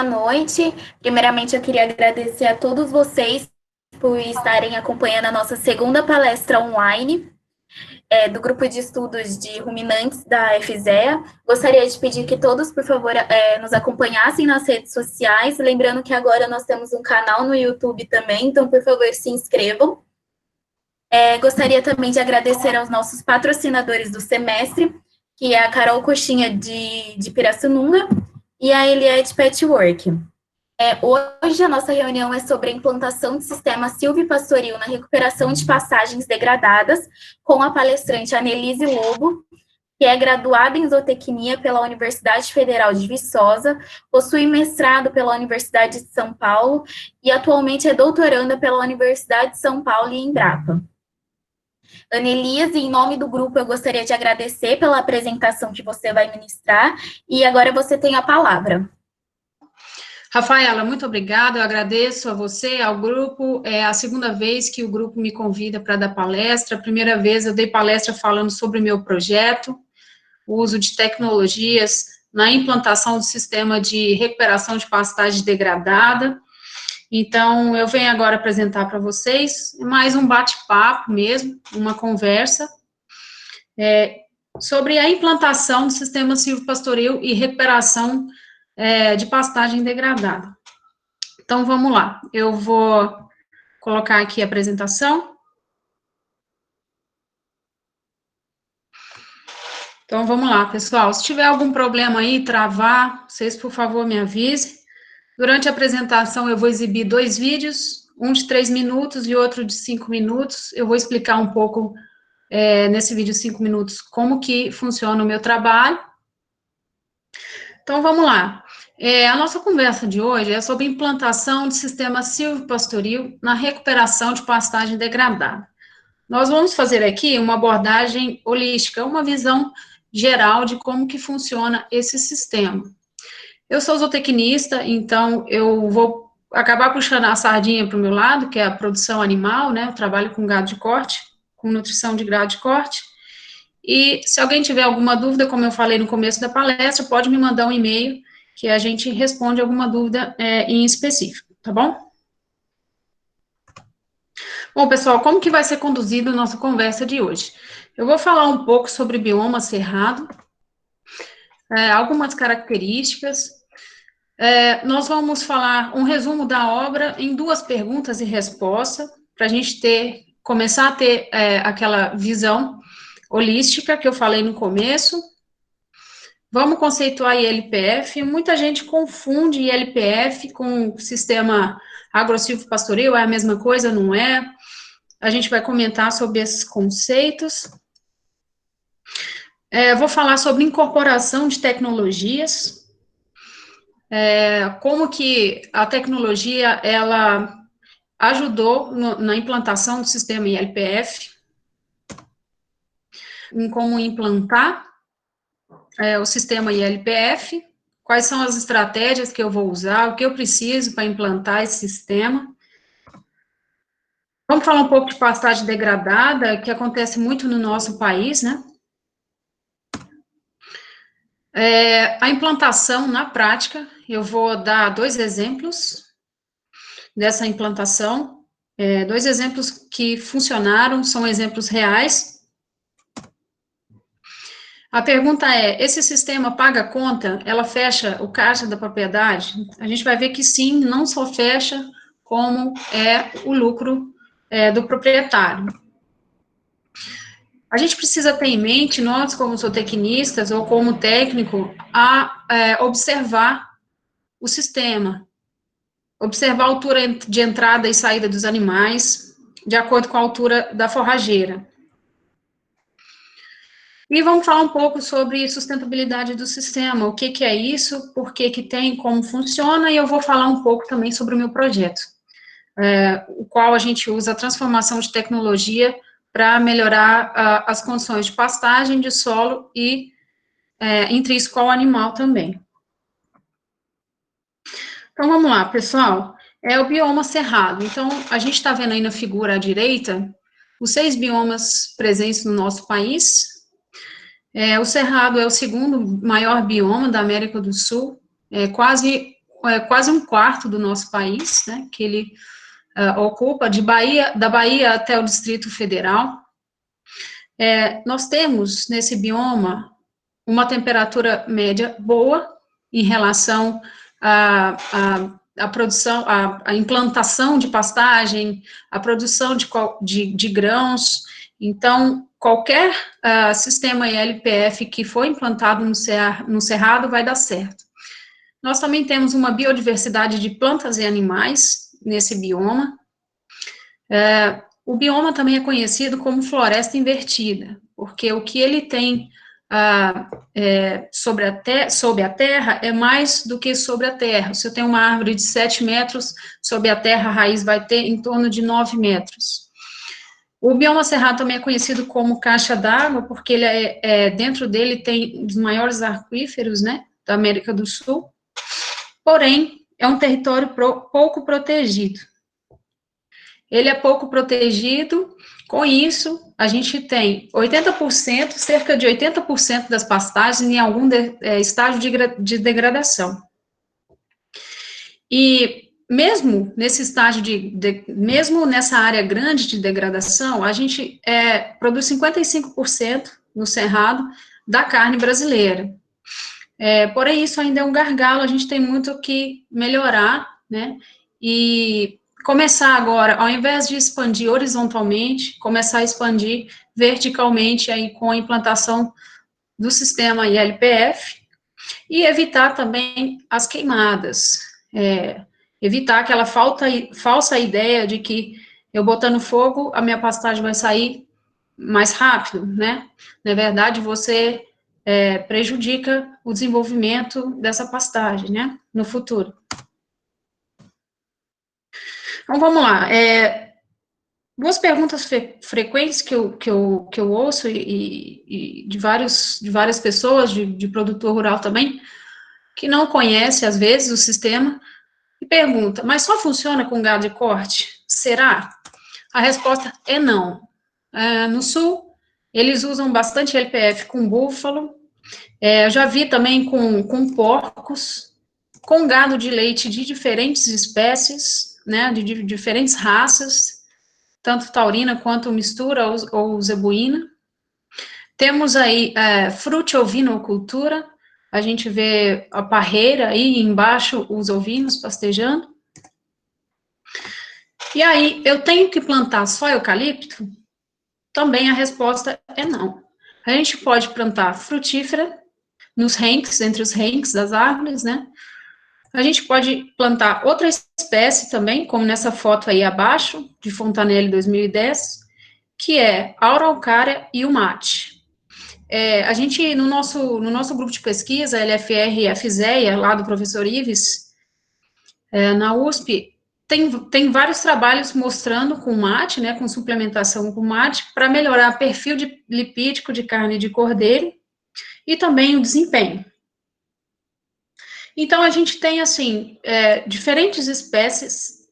noite. Primeiramente, eu queria agradecer a todos vocês por estarem acompanhando a nossa segunda palestra online do Grupo de Estudos de Ruminantes da FZEA. Gostaria de pedir que todos, por favor, nos acompanhassem nas redes sociais. Lembrando que agora nós temos um canal no YouTube também, então, por favor, se inscrevam. Gostaria também de agradecer aos nossos patrocinadores do semestre, que é a Carol Coxinha de Pirassununga e a Eliette Patchwork. Hoje a nossa reunião é sobre a implantação do sistema silvipastoril na recuperação de pastagens degradadas, com a palestrante Anelise Lobo, que é graduada em zootecnia pela Universidade Federal de Viçosa, possui mestrado pela Universidade de São Paulo e atualmente é doutoranda pela Universidade de São Paulo e Embrapa. Anelise, em nome do grupo, eu gostaria de agradecer pela apresentação que você vai ministrar, e agora você tem a palavra. Rafaela, muito obrigada, eu agradeço a você, ao grupo, é a segunda vez que o grupo me convida para dar palestra, a primeira vez eu dei palestra falando sobre o meu projeto, o uso de tecnologias na implantação do sistema de recuperação de pastagem degradada. Então, eu venho agora apresentar para vocês mais um bate-papo mesmo, uma conversa, sobre a implantação do sistema silvopastoril e recuperação de pastagem degradada. Então, vamos lá, eu vou colocar aqui a apresentação. Então, vamos lá, pessoal, se tiver algum problema aí, travar, vocês, por favor, me avisem. Durante a apresentação, eu vou exibir 2 vídeos, um de 3 minutos e outro de 5 minutos. Eu vou explicar um pouco, nesse vídeo de 5 minutos, como que funciona o meu trabalho. Então, vamos lá. A nossa conversa de hoje é sobre implantação do sistema silvopastoril na recuperação de pastagem degradada. Nós vamos fazer aqui uma abordagem holística, uma visão geral de como que funciona esse sistema. Eu sou zootecnista, então eu vou acabar puxando a sardinha para o meu lado, que é a produção animal, né? Eu trabalho com gado de corte, com nutrição de gado de corte. E se alguém tiver alguma dúvida, como eu falei no começo da palestra, pode me mandar um e-mail, que a gente responde alguma dúvida em específico, tá bom? Bom, pessoal, como que vai ser conduzida a nossa conversa de hoje? Eu vou falar um pouco sobre bioma cerrado, algumas características. Nós vamos falar um resumo da obra em 2 perguntas e resposta, para a gente começar a ter aquela visão holística que eu falei no começo. Vamos conceituar ILPF. Muita gente confunde ILPF com sistema agro-silvopastoril, é a mesma coisa, não é? A gente vai comentar sobre esses conceitos. Vou falar sobre incorporação de tecnologias, como que a tecnologia, ela ajudou na implantação do sistema ILPF, em como implantar o sistema ILPF, quais são as estratégias que eu vou usar, o que eu preciso para implantar esse sistema. Vamos falar um pouco de pastagem degradada, que acontece muito no nosso país, né? A implantação na prática, eu vou dar 2 exemplos dessa implantação, 2 exemplos que funcionaram, são exemplos reais. A pergunta é, esse sistema paga a conta? Ela fecha o caixa da propriedade? A gente vai ver que sim, não só fecha, como é o lucro do proprietário. A gente precisa ter em mente, nós como zootecnistas ou como técnico, observar o sistema, observar a altura de entrada e saída dos animais, de acordo com a altura da forrageira. E vamos falar um pouco sobre sustentabilidade do sistema, o que que é isso, por que que tem, como funciona, e eu vou falar um pouco também sobre o meu projeto, o qual a gente usa a transformação de tecnologia para melhorar as condições de pastagem, de solo e intrínseco ao animal também. Então, vamos lá, pessoal. É o bioma cerrado. Então, a gente está vendo aí na figura à direita os 6 biomas presentes no nosso país. O cerrado é o segundo maior bioma da América do Sul, quase quase um quarto do nosso país, né, que ele ocupa, da Bahia até o Distrito Federal. Nós temos, nesse bioma, uma temperatura média boa em relação à produção, à implantação de pastagem, à produção de grãos. Então, qualquer sistema ILPF que for implantado no cerrado vai dar certo. Nós também temos uma biodiversidade de plantas e animais nesse bioma. O bioma também é conhecido como floresta invertida, porque o que ele tem sob a terra é mais do que sobre a terra. Se eu tenho uma árvore de 7 metros, sob a terra a raiz vai ter em torno de 9 metros. O bioma cerrado também é conhecido como caixa d'água, porque ele dentro dele tem os maiores aquíferos, né, da América do Sul, porém, é um território pouco protegido. Ele é pouco protegido, com isso, a gente tem 80%, cerca de 80% das pastagens em algum estágio de degradação. E mesmo nesse estágio mesmo nessa área grande de degradação, a gente produz 55% no cerrado da carne brasileira. Porém, isso ainda é um gargalo, a gente tem muito que melhorar, né, e começar agora, ao invés de expandir horizontalmente, começar a expandir verticalmente aí com a implantação do sistema ILPF e evitar também as queimadas, evitar aquela falsa ideia de que eu botando fogo, a minha pastagem vai sair mais rápido, né? Na verdade, você prejudica o desenvolvimento dessa pastagem, né, no futuro. Então, vamos lá. Duas perguntas frequentes que eu ouço e de várias pessoas, de produtor rural também, que não conhece, às vezes, o sistema, e pergunta, mas só funciona com gado de corte? Será? A resposta é não. No Sul, eles usam bastante LPF com búfalo, eu já vi também com porcos, com gado de leite de diferentes espécies, né, de diferentes raças, tanto taurina quanto mistura ou zebuína. Temos aí frutiovinocultura, a gente vê a parreira aí embaixo, os ovinos pastejando. E aí, eu tenho que plantar só eucalipto? Também a resposta é não. A gente pode plantar frutífera nos renques, entre os renques das árvores, né? A gente pode plantar outra espécie também, como nessa foto aí abaixo, de Fontanelli 2010, que é a araucária e o mate. A gente, no nosso grupo de pesquisa, LFR e FZEA, lá do professor Ives, na USP, tem vários trabalhos mostrando com mate, né, com suplementação com mate, para melhorar o perfil lipídico de carne de cordeiro e também o desempenho. Então, a gente tem, assim, diferentes espécies,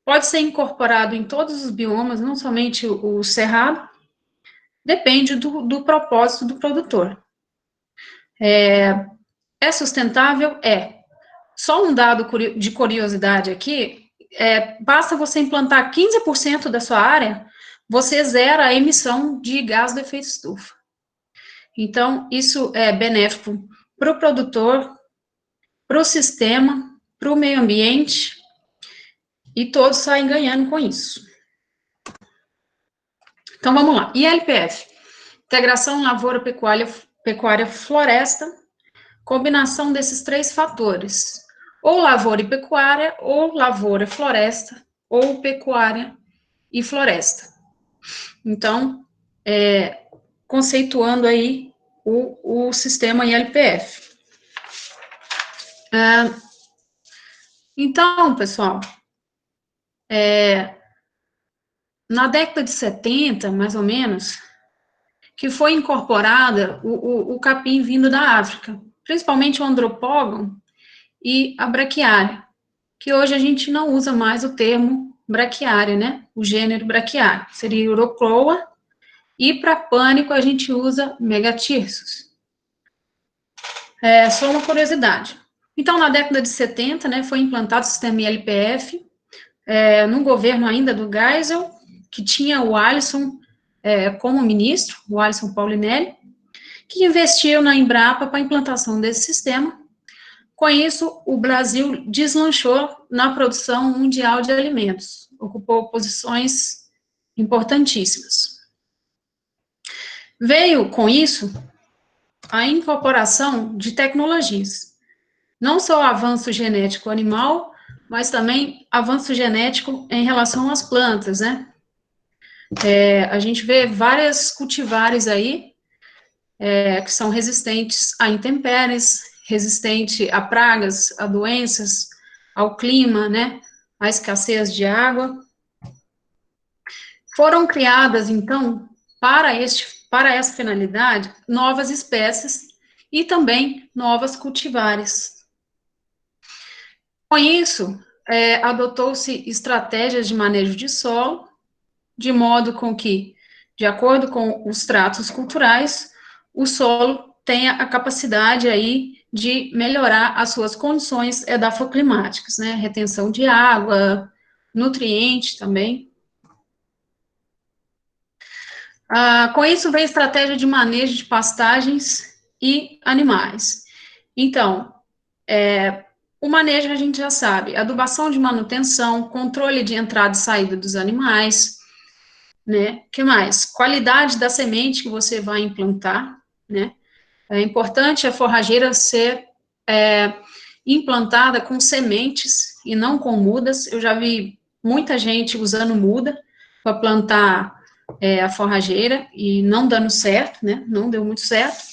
pode ser incorporado em todos os biomas, não somente o cerrado, depende do propósito do produtor. É sustentável? Só um dado de curiosidade aqui, basta você implantar 15% da sua área, você zera a emissão de gás do efeito estufa. Então, isso é benéfico para o produtor, para o sistema, para o meio ambiente, e todos saem ganhando com isso. Então, vamos lá. ILPF, integração lavoura, pecuária, floresta, combinação desses 3 fatores, ou lavoura e pecuária, ou lavoura e floresta, ou pecuária e floresta. Então, conceituando aí o sistema ILPF. Então, pessoal, na década de 70, mais ou menos, que foi incorporada o capim vindo da África, principalmente o andropógon e a braquiária, que hoje a gente não usa mais o termo braquiária, né, o gênero braquiária, seria Eurocloa, e para pânico a gente usa megatirsus. Só uma curiosidade. Então, na década de 70, né, foi implantado o sistema ILPF, no governo ainda do Geisel, que tinha o Alisson como ministro, o Alisson Paulinelli, que investiu na Embrapa para a implantação desse sistema. Com isso, o Brasil deslanchou na produção mundial de alimentos, ocupou posições importantíssimas. Veio, com isso, a incorporação de tecnologias, não só avanço genético animal, mas também avanço genético em relação às plantas, né? A gente vê várias cultivares aí, que são resistentes a intempéries, resistente a pragas, a doenças, ao clima, né? A escassez de água. Foram criadas, então, para essa finalidade, novas espécies e também novas cultivares. Com isso, adotou-se estratégias de manejo de solo, de modo com que, de acordo com os tratos culturais, o solo tenha a capacidade aí de melhorar as suas condições edafoclimáticas, né, retenção de água, nutriente também. Com isso vem a estratégia de manejo de pastagens e animais. Então, o manejo a gente já sabe, adubação de manutenção, controle de entrada e saída dos animais, né, que mais? Qualidade da semente que você vai implantar, né, é importante a forrageira ser implantada com sementes e não com mudas. Eu já vi muita gente usando muda para plantar a forrageira e não dando certo, né, não deu muito certo.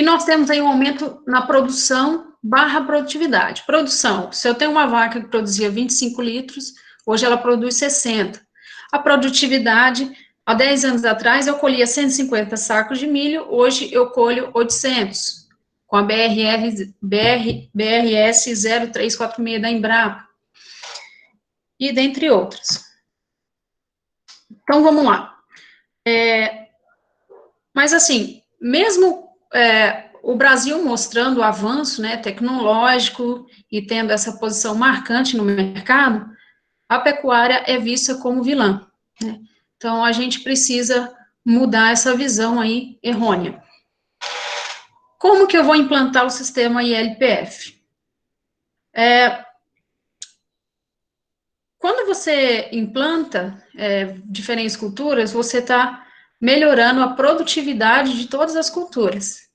E nós temos aí um aumento na produção / produtividade. Produção, se eu tenho uma vaca que produzia 25 litros, hoje ela produz 60. A produtividade, há 10 anos atrás, eu colhia 150 sacos de milho, hoje eu colho 800, com a BRS 0346 da Embrapa, e dentre outras. Então, vamos lá. Mas, assim, mesmo o Brasil mostrando o avanço, né, tecnológico e tendo essa posição marcante no mercado, a pecuária é vista como vilã, né? Então, a gente precisa mudar essa visão aí errônea. Como que eu vou implantar o sistema ILPF? Quando você implanta diferentes culturas, você está melhorando a produtividade de todas as culturas,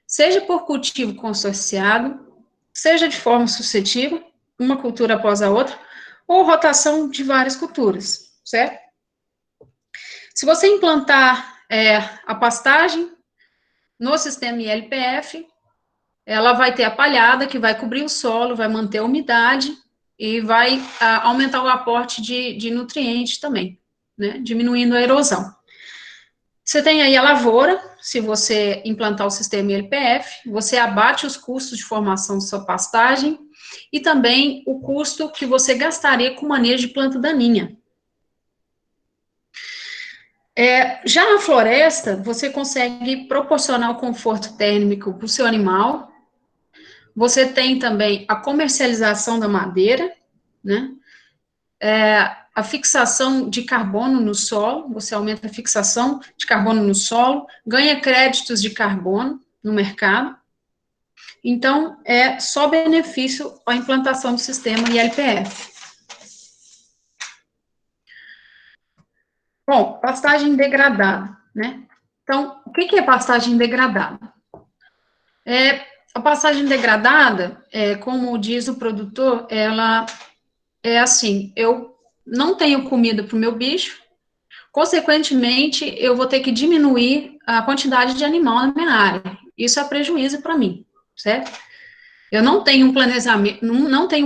seja por cultivo consorciado, seja de forma sucessiva, uma cultura após a outra, ou rotação de várias culturas, certo? Se você implantar a pastagem no sistema ILPF, ela vai ter a palhada, que vai cobrir o solo, vai manter a umidade e vai aumentar o aporte de nutrientes também, né, diminuindo a erosão. Você tem aí a lavoura, se você implantar o sistema ILPF, você abate os custos de formação de sua pastagem e também o custo que você gastaria com manejo de planta daninha. Já na floresta, você consegue proporcionar o conforto térmico para o seu animal. Você tem também a comercialização da madeira, né? A fixação de carbono no solo, você aumenta a fixação de carbono no solo, ganha créditos de carbono no mercado. Então, é só benefício a implantação do sistema ILPF. Bom, pastagem degradada, né? Então, o que é pastagem degradada? A pastagem degradada, como diz o produtor, ela é assim, eu não tenho comida para o meu bicho, consequentemente, eu vou ter que diminuir a quantidade de animal na minha área. Isso é prejuízo para mim, certo? Eu não tenho um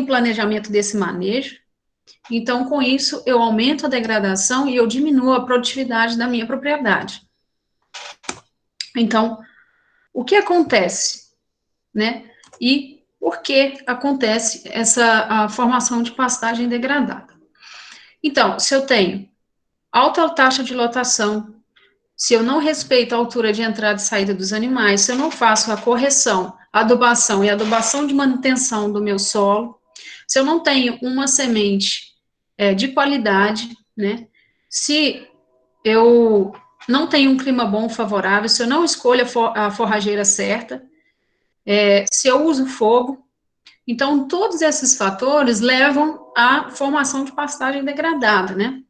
planejamento desse manejo, então, com isso, eu aumento a degradação e eu diminuo a produtividade da minha propriedade. Então, o que acontece, né? E por que acontece a formação de pastagem degradada? Então, se eu tenho alta taxa de lotação, se eu não respeito a altura de entrada e saída dos animais, se eu não faço a correção, adubação e adubação de manutenção do meu solo, se eu não tenho uma semente de qualidade, né, se eu não tenho um clima bom, favorável, se eu não escolho a forrageira certa, se eu uso fogo, então todos esses fatores levam à formação de pastagem degradada, né.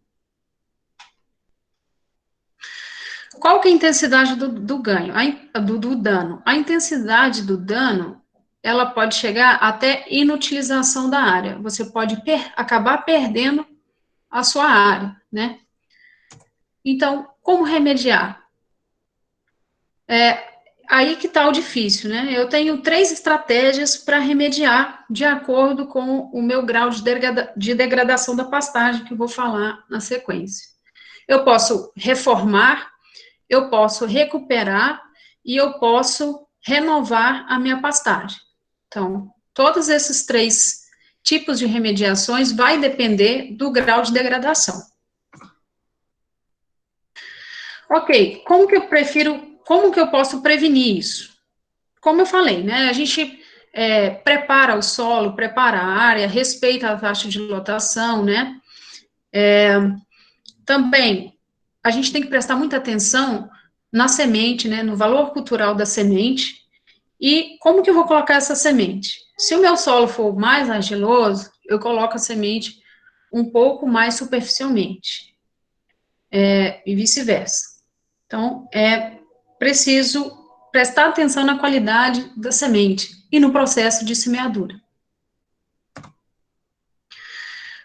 Qual que é a intensidade do ganho, do dano? A intensidade do dano, ela pode chegar até inutilização da área. Você pode acabar perdendo a sua área, né? Então, como remediar? Aí que está o difícil, né? Eu tenho 3 estratégias para remediar de acordo com o meu grau de degradação da pastagem, que eu vou falar na sequência. Eu posso reformar, eu posso recuperar e eu posso renovar a minha pastagem. Então, todos esses 3 tipos de remediações vai depender do grau de degradação. Ok, como que eu posso prevenir isso? Como eu falei, né, a gente prepara o solo, prepara a área, respeita a taxa de lotação, né, também a gente tem que prestar muita atenção na semente, né, no valor cultural da semente, e como que eu vou colocar essa semente? Se o meu solo for mais argiloso, eu coloco a semente um pouco mais superficialmente, e vice-versa. Então, é preciso prestar atenção na qualidade da semente e no processo de semeadura.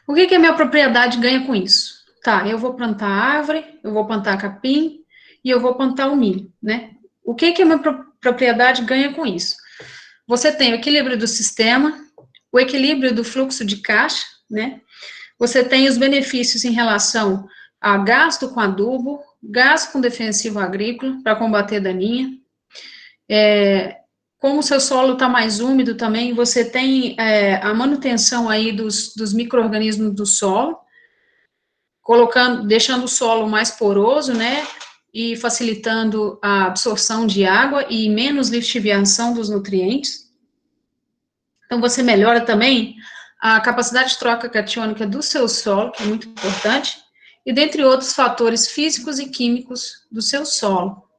O que a minha propriedade ganha com isso? Tá, eu vou plantar árvore, eu vou plantar capim e eu vou plantar o milho, né? O que a minha propriedade ganha com isso? Você tem o equilíbrio do sistema, o equilíbrio do fluxo de caixa, né? Você tem os benefícios em relação a gasto com adubo, gasto com defensivo agrícola para combater daninha. Como o seu solo está mais úmido também, você tem a manutenção aí dos micro-organismos do solo, deixando o solo mais poroso, né, e facilitando a absorção de água e menos lixiviação dos nutrientes. Então, você melhora também a capacidade de troca catiônica do seu solo, que é muito importante, e dentre outros fatores físicos e químicos do seu solo.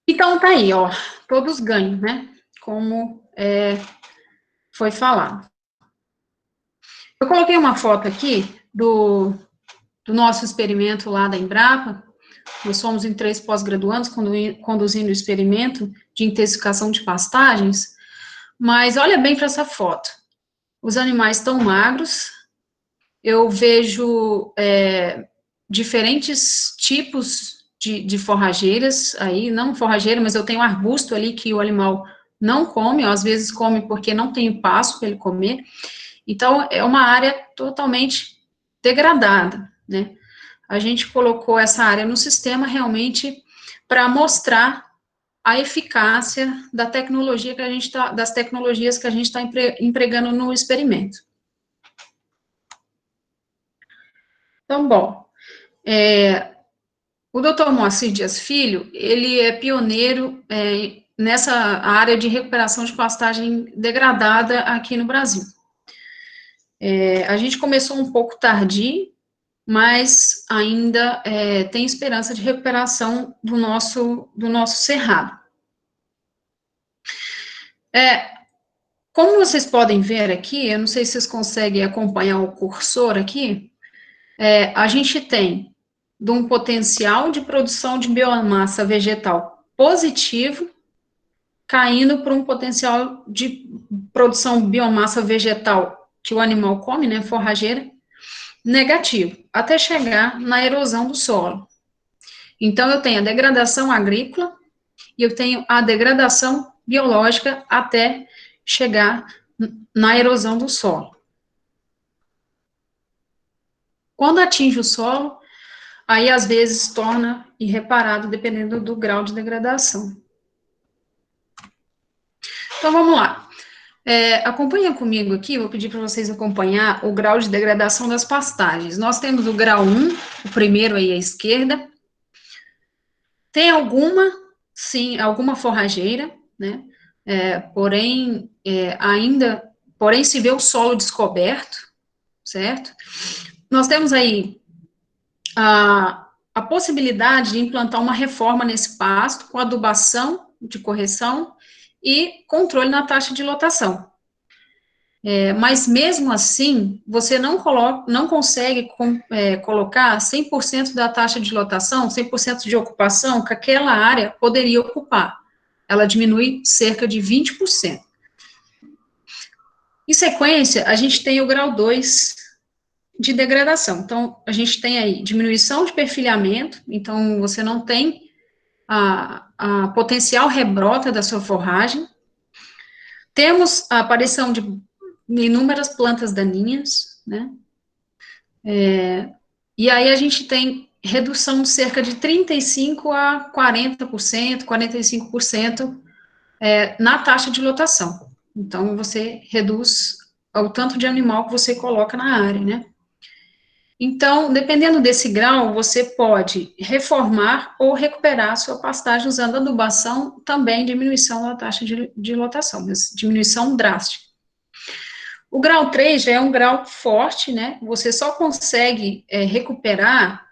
Então, tá aí, ó, todos ganham, né, como foi falado. Eu coloquei uma foto aqui do nosso experimento lá da Embrapa. Nós somos em 3 pós-graduandos conduzindo o experimento de intensificação de pastagens, mas olha bem para essa foto. Os animais estão magros, eu vejo diferentes tipos de forrageiras aí, não forrageira, mas eu tenho arbusto ali que o animal não come, ou às vezes come porque não tem pasto para ele comer. Então, é uma área totalmente degradada, né? A gente colocou essa área no sistema realmente para mostrar a eficácia da tecnologia das tecnologias que a gente está empregando no experimento. Então, bom, o Dr. Moacir Dias Filho, ele é pioneiro nessa área de recuperação de pastagem degradada aqui no Brasil. A gente começou um pouco tardio, mas ainda tem esperança de recuperação do nosso cerrado. Como vocês podem ver aqui, eu não sei se vocês conseguem acompanhar o cursor aqui, a gente tem de um potencial de produção de biomassa vegetal positivo, caindo para um potencial de produção de biomassa vegetal que o animal come, né, forrageira, negativo, até chegar na erosão do solo. Então, eu tenho a degradação agrícola e eu tenho a degradação biológica até chegar na erosão do solo. Quando atinge o solo, aí às vezes torna irreparável, dependendo do grau de degradação. Então, vamos lá. Acompanha comigo aqui, vou pedir para vocês acompanhar o grau de degradação das pastagens. Nós temos o grau 1, o primeiro aí à esquerda, Tem alguma, sim, alguma forrageira, né? Porém se vê o solo descoberto, certo? Nós temos aí a possibilidade de implantar uma reforma nesse pasto com adubação de correção e controle na taxa de lotação. Mas mesmo assim, você não consegue colocar 100% da taxa de lotação, 100% de ocupação que aquela área poderia ocupar. Ela diminui cerca de 20%. Em sequência, a gente tem o grau 2 de degradação. Então, a gente tem aí diminuição de perfilhamento, então você não tem a potencial rebrota da sua forragem. Temos a aparição de inúmeras plantas daninhas, né? E aí a gente tem redução de cerca de 35% a 40%, 45% na taxa de lotação. Então, você reduz o tanto de animal que você coloca na área, né? Então, dependendo desse grau, você pode reformar ou recuperar a sua pastagem usando adubação, também diminuição da taxa de lotação, mas diminuição drástica. O grau 3 já é um grau forte, né? Você só consegue recuperar,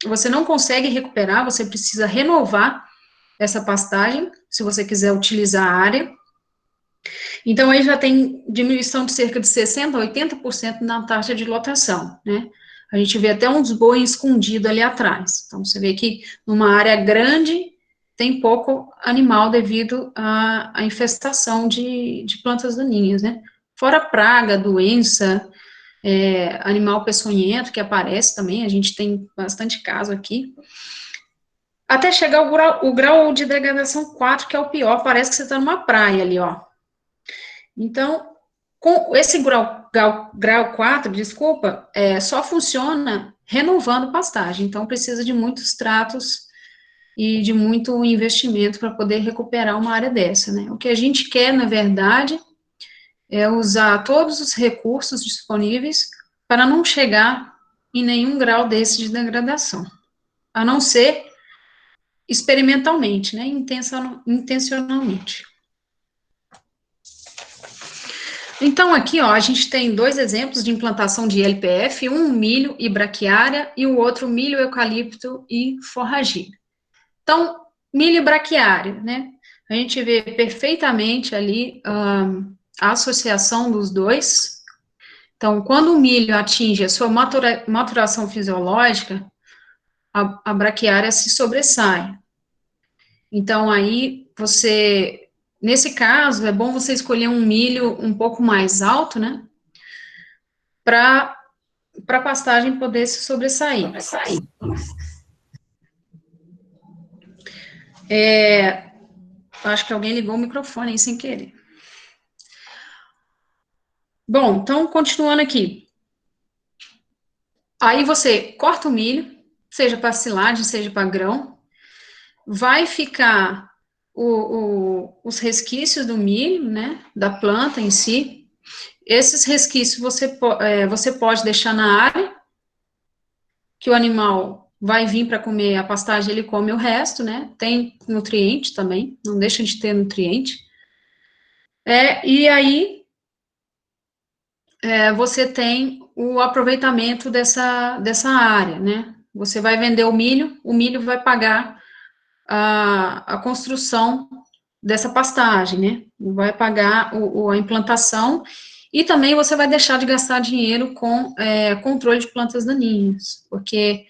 você não consegue recuperar, você precisa renovar essa pastagem, se você quiser utilizar a área. Então, aí já tem diminuição de cerca de 60% a 80% na taxa de lotação, né? A gente vê até uns bois escondidos ali atrás. Então, você vê que numa área grande tem pouco animal devido à infestação de plantas daninhas, né? Fora praga, doença, animal peçonhento que aparece também, a gente tem bastante caso aqui. Até chegar o grau de degradação 4, que é o pior, parece que você está numa praia ali, ó. Então, com esse grau 4, desculpa, só funciona renovando pastagem, então precisa de muitos tratos e de muito investimento para poder recuperar uma área dessa, né? O que a gente quer, na verdade, é usar todos os recursos disponíveis para não chegar em nenhum grau desse de degradação, a não ser experimentalmente, né? Intencionalmente. Então, aqui, ó, a gente tem dois exemplos de implantação de LPF, um milho e braquiária, e o outro milho, eucalipto e forrageira. Então, milho e braquiária, né? A gente vê perfeitamente ali a associação dos dois. Então, quando o milho atinge a sua maturação fisiológica, a braquiária se sobressai. Então, aí, nesse caso, é bom você escolher um milho um pouco mais alto, né? Para a pastagem poder se sobressair. Acho que alguém ligou o microfone aí sem querer. Bom, então, continuando aqui. Aí você corta o milho, seja para silagem, seja para grão, vai ficar os resquícios do milho, né, da planta em si. Esses resquícios você pode deixar na área, que o animal vai vir para comer a pastagem, ele come o resto, né, tem nutriente também, não deixa de ter nutriente. E aí, você tem o aproveitamento dessa área, né, você vai vender o milho vai pagar a construção dessa pastagem, né? Vai pagar a implantação e também você vai deixar de gastar dinheiro com controle de plantas daninhas, porque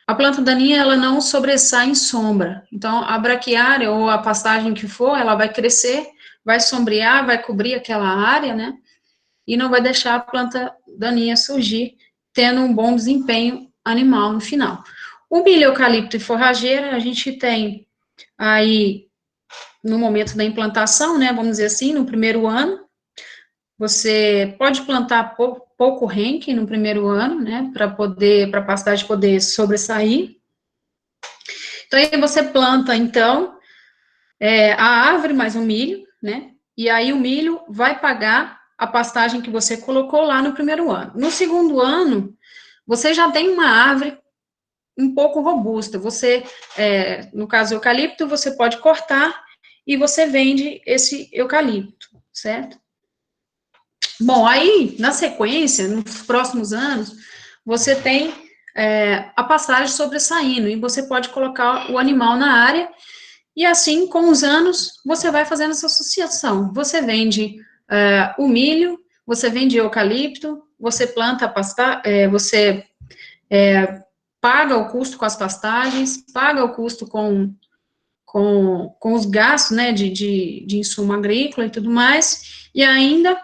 a planta daninha, ela não sobressai em sombra. Então, a braquiária ou a pastagem que for, ela vai crescer, vai sombrear, vai cobrir aquela área, né? E não vai deixar a planta daninha surgir, tendo um bom desempenho animal no final. O milho, eucalipto e forrageira, a gente tem aí no momento da implantação, né, vamos dizer assim, no primeiro ano, você pode plantar pouco renque no primeiro ano, né, para a pastagem poder sobressair. Então, aí você planta, então, a árvore mais o milho, né, e aí o milho vai pagar a pastagem que você colocou lá no primeiro ano. No segundo ano, você já tem uma árvore um pouco robusta. Você, no caso do eucalipto, você pode cortar e você vende esse eucalipto, certo? Bom, aí, na sequência, nos próximos anos, você tem a pastagem sobressaindo, e você pode colocar o animal na área, e assim, com os anos, você vai fazendo essa associação. Você vende o milho, você vende eucalipto, você planta a você paga o custo com as pastagens, paga o custo com os gastos, né, de insumo agrícola e tudo mais, e ainda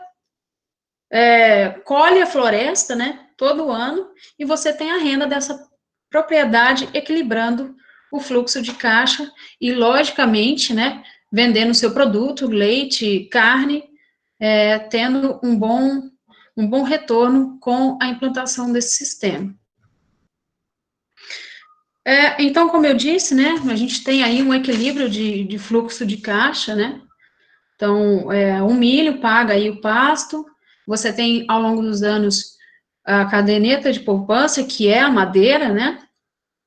colhe a floresta, né, todo ano, e você tem a renda dessa propriedade equilibrando o fluxo de caixa e, logicamente, né, vendendo o seu produto, leite, carne, tendo um bom retorno com a implantação desse sistema. Então, como eu disse, né, a gente tem aí um equilíbrio de fluxo de caixa, né, então, o milho paga aí o pasto, você tem, ao longo dos anos, a caderneta de poupança, que é a madeira, né,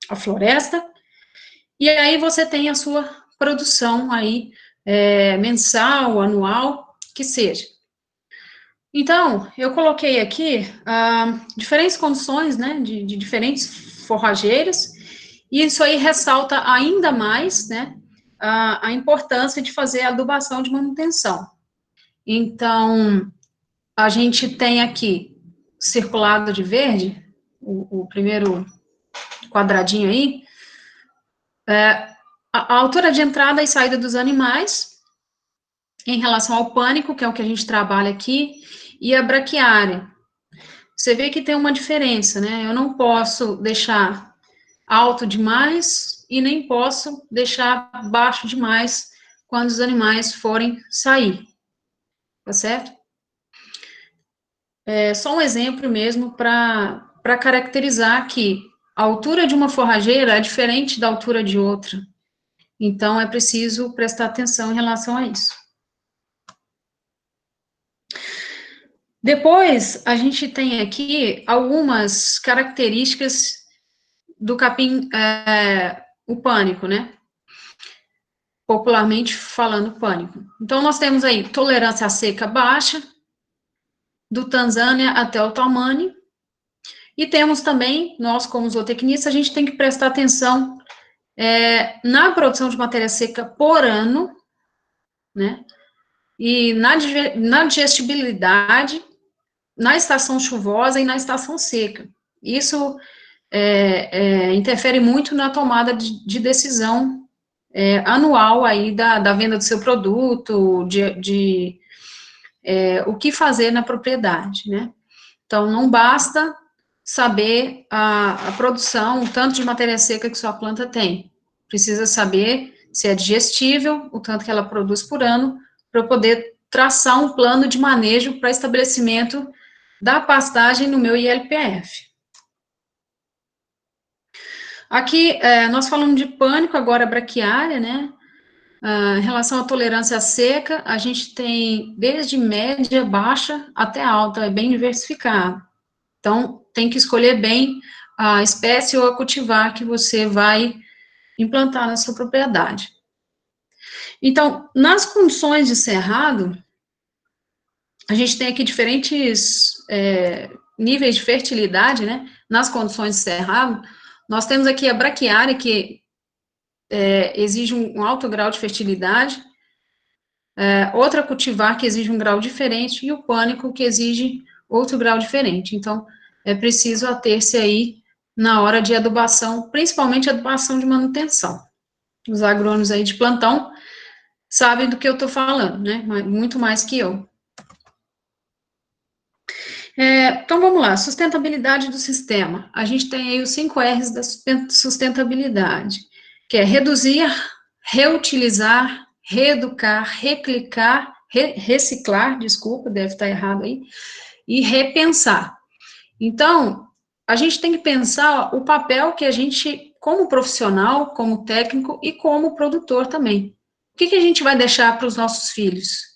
a floresta, e aí você tem a sua produção aí, mensal, anual, que seja. Então, eu coloquei aqui diferentes condições, né, de diferentes forrageiras, e isso aí ressalta ainda mais, né, a importância de fazer a adubação de manutenção. Então, a gente tem aqui, circulado de verde, o primeiro quadradinho aí, a altura de entrada e saída dos animais, em relação ao pânico, que é o que a gente trabalha aqui, e a braquiária. Você vê que tem uma diferença, né? Eu não posso deixar alto demais e nem posso deixar baixo demais quando os animais forem sair, tá certo? É só um exemplo mesmo para caracterizar que a altura de uma forrageira é diferente da altura de outra. Então, é preciso prestar atenção em relação a isso. Depois, a gente tem aqui algumas características do capim, o pânico, né? Popularmente falando, pânico. Então, nós temos aí tolerância à seca baixa, do Tanzânia até o Taumani, e temos também, nós como zootecnistas, a gente tem que prestar atenção na produção de matéria seca por ano, né, e na digestibilidade, na estação chuvosa e na estação seca. Isso interfere muito na tomada de decisão anual aí da venda do seu produto, o que fazer na propriedade, né. Então, não basta saber a produção, o tanto de matéria seca que sua planta tem. Precisa saber se é digestível, o tanto que ela produz por ano, para poder traçar um plano de manejo para estabelecimento da pastagem no meu ILPF. Aqui, nós falamos de pânico, agora braquiária, né? Em relação à tolerância à seca, a gente tem desde média, baixa, até alta, é bem diversificado. Então, tem que escolher bem a espécie ou a cultivar que você vai implantar na sua propriedade. Então, nas condições de cerrado, a gente tem aqui diferentes níveis de fertilidade, né? Nas condições de cerrado, nós temos aqui a braquiária, que exige um alto grau de fertilidade, outra cultivar que exige um grau diferente, e o pânico que exige outro grau diferente. Então, é preciso ater-se aí na hora de adubação, principalmente adubação de manutenção. Os agrônomos aí de plantão sabem do que eu estou falando, né? Muito mais que eu. Então, vamos lá, sustentabilidade do sistema. A gente tem aí os 5 R's da sustentabilidade, que é reduzir, reutilizar, reeducar, reciclar, desculpa, deve estar errado aí, e repensar. Então, a gente tem que pensar o papel que a gente, como profissional, como técnico e como produtor também. O que a gente vai deixar para os nossos filhos?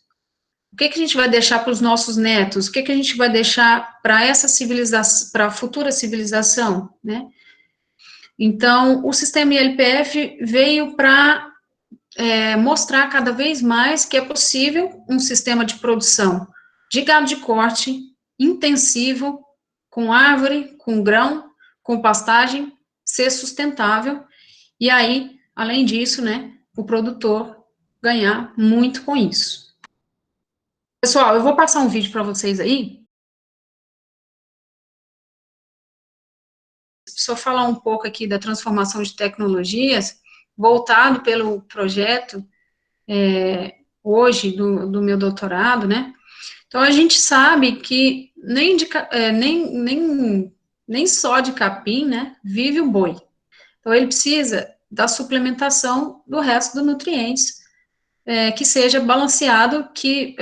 O que a gente vai deixar para os nossos netos? O que a gente vai deixar para essa civilização, para a futura civilização, né? Então, o sistema ILPF veio para mostrar cada vez mais que é possível um sistema de produção de gado de corte intensivo, com árvore, com grão, com pastagem, ser sustentável, e aí, além disso, né, o produtor ganhar muito com isso. Pessoal, eu vou passar um vídeo para vocês aí, só falar um pouco aqui da transformação de tecnologias, voltado pelo projeto hoje do meu doutorado, né? Então, a gente sabe que nem só de capim, né, vive o boi. Então, ele precisa da suplementação do resto dos nutrientes, que seja balanceado, que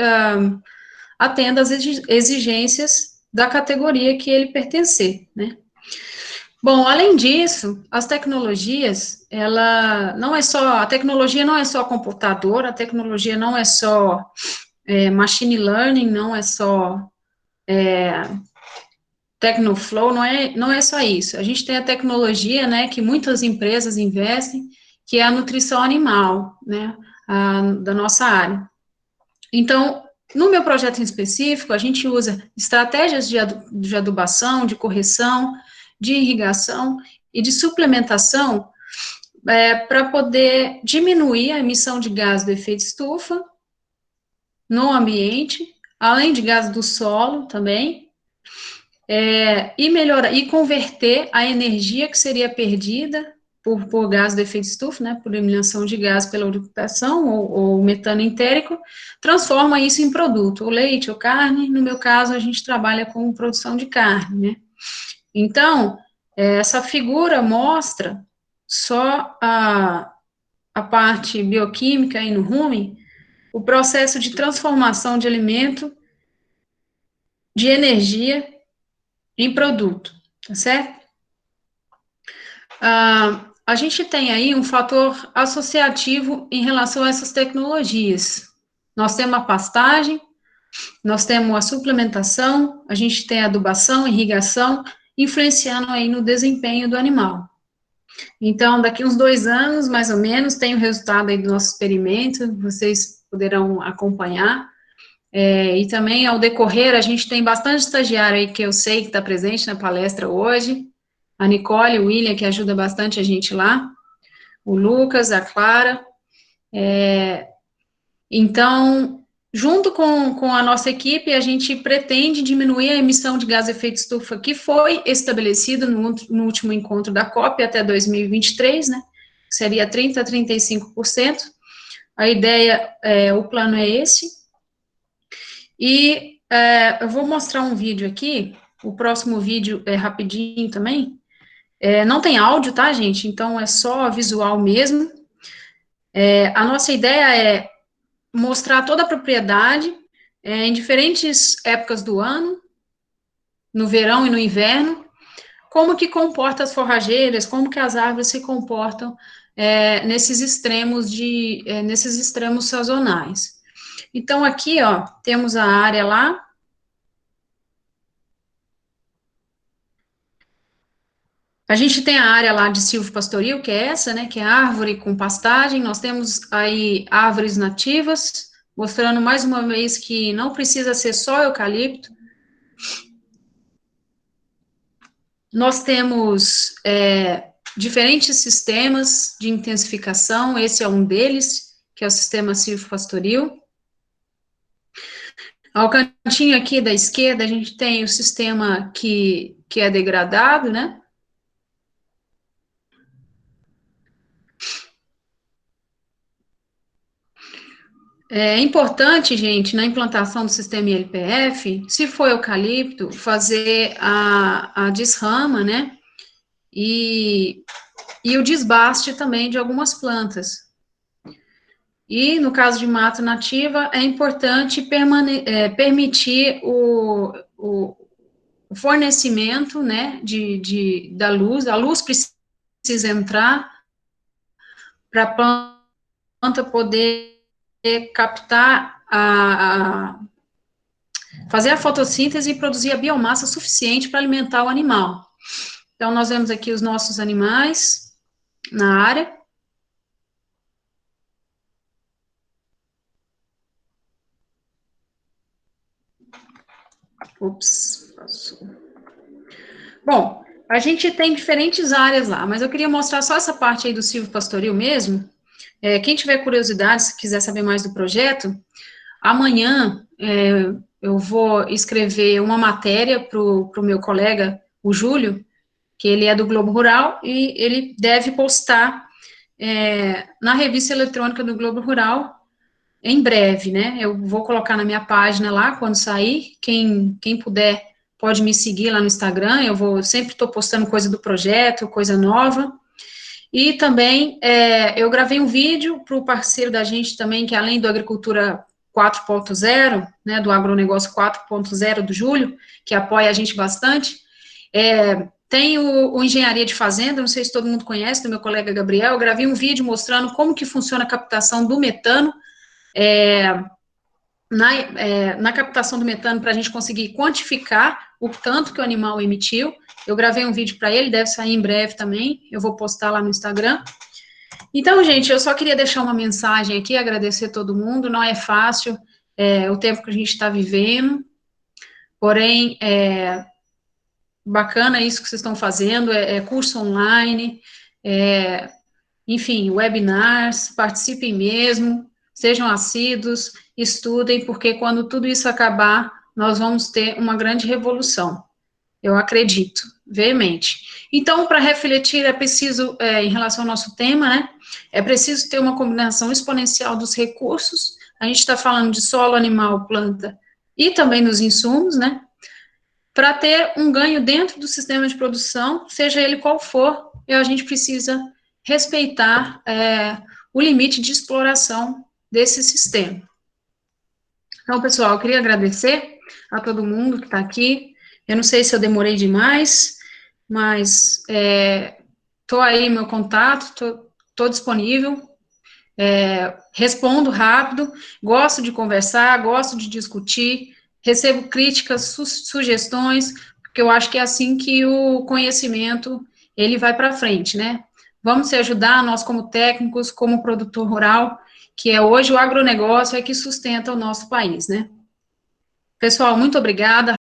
atenda às exigências da categoria que ele pertencer, né? Bom, além disso, as tecnologias, a tecnologia não é só computador, a tecnologia não é só machine learning, não é só Tecnoflow, não é só isso. A gente tem a tecnologia, né, que muitas empresas investem, que é a nutrição animal, né, da nossa área. Então, no meu projeto em específico, a gente usa estratégias de adubação, de correção, de irrigação e de suplementação para poder diminuir a emissão de gás do efeito estufa no ambiente, além de gás do solo também, e converter a energia que seria perdida por gás do efeito estufa, né, por eliminação de gás pela ocupação ou metano entérico, transforma isso em produto, ou leite, ou carne. No meu caso, a gente trabalha com produção de carne, né. Então, essa figura mostra só a parte bioquímica aí no rumen, o processo de transformação de alimento, de energia em produto, tá certo? A gente tem aí um fator associativo em relação a essas tecnologias. Nós temos a pastagem, nós temos a suplementação, a gente tem a adubação, irrigação, influenciando aí no desempenho do animal. Então, daqui uns 2 anos, mais ou menos, tem o resultado aí do nosso experimento, vocês poderão acompanhar. E também, ao decorrer, a gente tem bastante estagiário aí que eu sei que está presente na palestra hoje, a Nicole, o William, que ajuda bastante a gente lá, o Lucas, a Clara. Então, junto com a nossa equipe, a gente pretende diminuir a emissão de gás de efeito estufa que foi estabelecida no último encontro da COP até 2023, né? Seria 30% a 35%. A ideia, o plano é esse. E eu vou mostrar um vídeo aqui, o próximo vídeo é rapidinho também. Não tem áudio, tá, gente? Então, é só visual mesmo. A nossa ideia é mostrar toda a propriedade em diferentes épocas do ano, no verão e no inverno, como que comporta as forrageiras, como que as árvores se comportam nesses extremos sazonais. Então, aqui, ó, temos a área lá. A gente tem a área lá de silvopastoril, que é essa, né, que é árvore com pastagem. Nós temos aí árvores nativas, mostrando mais uma vez que não precisa ser só eucalipto. Nós temos diferentes sistemas de intensificação, esse é um deles, que é o sistema silvopastoril. Ao cantinho aqui da esquerda, a gente tem o sistema que é degradado, né? É importante, gente, na implantação do sistema ILPF, se for eucalipto, fazer a desrama, né, e o desbaste também de algumas plantas. E, no caso de mata nativa, é importante permitir o fornecimento, né, da luz. A luz precisa entrar para a planta poder captar fazer a fotossíntese e produzir a biomassa suficiente para alimentar o animal. Então, nós vemos aqui os nossos animais na área. Ops, passou. Bom, a gente tem diferentes áreas lá, mas eu queria mostrar só essa parte aí do silvopastoril mesmo. Quem tiver curiosidade, se quiser saber mais do projeto, amanhã eu vou escrever uma matéria para o meu colega, o Júlio, que ele é do Globo Rural, e ele deve postar na revista eletrônica do Globo Rural em breve, né? Eu vou colocar na minha página lá quando sair. Quem puder pode me seguir lá no Instagram. Eu sempre estou postando coisa do projeto, coisa nova. E também eu gravei um vídeo para o parceiro da gente também, que além do Agricultura 4.0, né, do Agronegócio 4.0 do Júlio, que apoia a gente bastante. Tem o Engenharia de Fazenda, não sei se todo mundo conhece, do meu colega Gabriel. Eu gravei um vídeo mostrando como que funciona a captação do metano, na captação do metano, para a gente conseguir quantificar o tanto que o animal emitiu. Eu gravei um vídeo para ele, deve sair em breve também, eu vou postar lá no Instagram. Então, gente, eu só queria deixar uma mensagem aqui, agradecer a todo mundo, não é fácil o tempo que a gente está vivendo, porém, bacana isso que vocês estão fazendo, curso online, enfim, webinars, participem mesmo, sejam assíduos, estudem, porque quando tudo isso acabar, nós vamos ter uma grande revolução. Eu acredito, veemente. Então, para refletir, é preciso, em relação ao nosso tema, né, é preciso ter uma combinação exponencial dos recursos. A gente está falando de solo, animal, planta e também dos insumos, né, para ter um ganho dentro do sistema de produção, seja ele qual for, e a gente precisa respeitar o limite de exploração desse sistema. Então, pessoal, eu queria agradecer a todo mundo que está aqui. Eu não sei se eu demorei demais, mas estou aí, meu contato, estou disponível, respondo rápido, gosto de conversar, gosto de discutir, recebo críticas, sugestões, porque eu acho que é assim que o conhecimento, ele vai para frente, né? Vamos se ajudar, nós como técnicos, como produtor rural, que é hoje o agronegócio que sustenta o nosso país, né? Pessoal, muito obrigada.